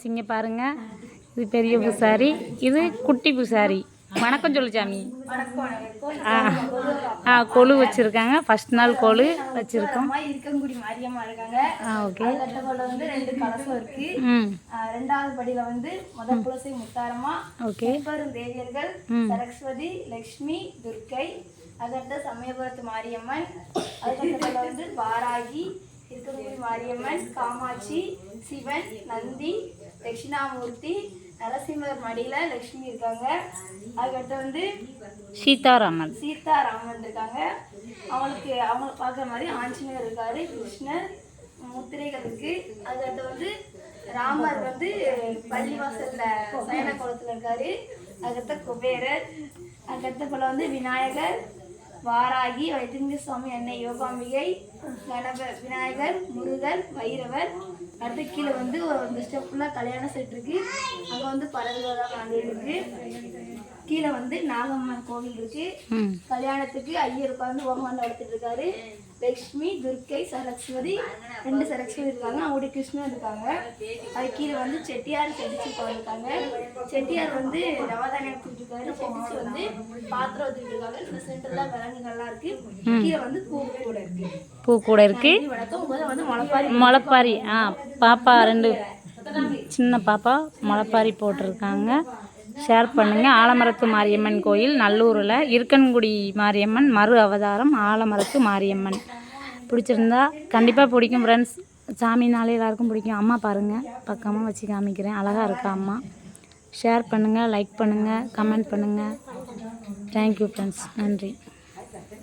Friends, இங்கே பாருங்கள். இது பெரிய பூசாரி, இது குட்டி பூசாரி. வணக்கம் சொல்லு சாமி. கொலு வச்சுருக்காங்க. ஃபஸ்ட் நாள் கொலு வச்சுருக்கோம். இருக்கங்குடி மாரியம்மா இருக்காங்க. ஓகே. வந்து 2 கலசம் இருக்கு. ரெண்டாவது படியில் வந்து முதல் குலசை முத்தாரம்மா, ஓகே, பெரும் தேவியர்கள் சரஸ்வதி, லக்ஷ்மி, துர்க்கை, அதட்ட சமயபுரத்து மாரியம்மன், அதுக்கப்புறம் வந்து வாராகி, இருக்கங்குடி மாரியம்மன், காமாட்சி, சிவன், நந்தி, தட்சிணாமூர்த்தி, நரசிம்மர் மடியில் லக்ஷ்மி இருக்காங்க. அதுக்கடுத்து வந்து சீதாராமன் இருக்காங்க. அவங்களை பார்க்குற மாதிரி ஆஞ்சநேயர் இருக்காரு, கிருஷ்ணர், முத்திரைகள் இருக்கு. அதுக்கடுத்து வந்து ராமர் வந்து பள்ளிவாசல்ல சயன குளத்தில் இருக்காரு. அதுக்கடுத்த குபேரர், அதுக்கடுத்த போல வந்து விநாயகர், வாராகி, வைத்திய சுவாமி, அன்னை யோகாம்பிகை, விநாயகர், முருகர், வைரவர். அடுத்து கீழே வந்து ஒரு ஸ்டெப் ஃபுல்லாக கல்யாண செட் இருக்கு. அங்கே வந்து பறவைகள் ஆண்டு இருக்கு. கீழே வந்து நாகம்மன் கோவில் இருக்கு. கல்யாணத்துக்கு ஐயர் உட்காந்து ஓமாண்ட வளர்த்துட்டு இருக்காரு. லக்ஷ்மி, துர்க்கை, சரஸ்வதி, 2 சரஸ்வதி இருக்காங்க. அவங்களுடைய கிருஷ்ணன் இருக்காங்க. அது கீழே வந்து செட்டியார் செடிச்சு இருக்காங்க. செட்டியார் வந்து நவதானியம் எடுத்துட்டு இருக்காரு. செடிச்சு வந்து பாத்திரம் வச்சுட்டு இருக்காங்க. இந்த சென்டர்ல விலங்குகள்லாம் இருக்கு. கீழே வந்து பூ கூட இருக்கு. வந்து முளைப்பாரி. பாப்பா 2 சின்ன பாப்பா முளைப்பாரி போட்டிருக்காங்க. ஷேர் பண்ணுங்கள். ஆலமரத்து மாரியம்மன் கோயில் நல்லூரில், இருக்கன்குடி மாரியம்மன் மறு அவதாரம் ஆலமரத்து மாரியம்மன். பிடிச்சிருந்தா கண்டிப்பாக பிடிக்கும் ஃப்ரெண்ட்ஸ். சாமினாலே எல்லாருக்கும் பிடிக்கும். அம்மா பாருங்கள், பக்கமாக வச்சு காமிக்கிறேன். அழகாக இருக்கா அம்மா. ஷேர் பண்ணுங்கள், லைக் பண்ணுங்கள், கமெண்ட் பண்ணுங்கள். Thank you friends. நன்றி.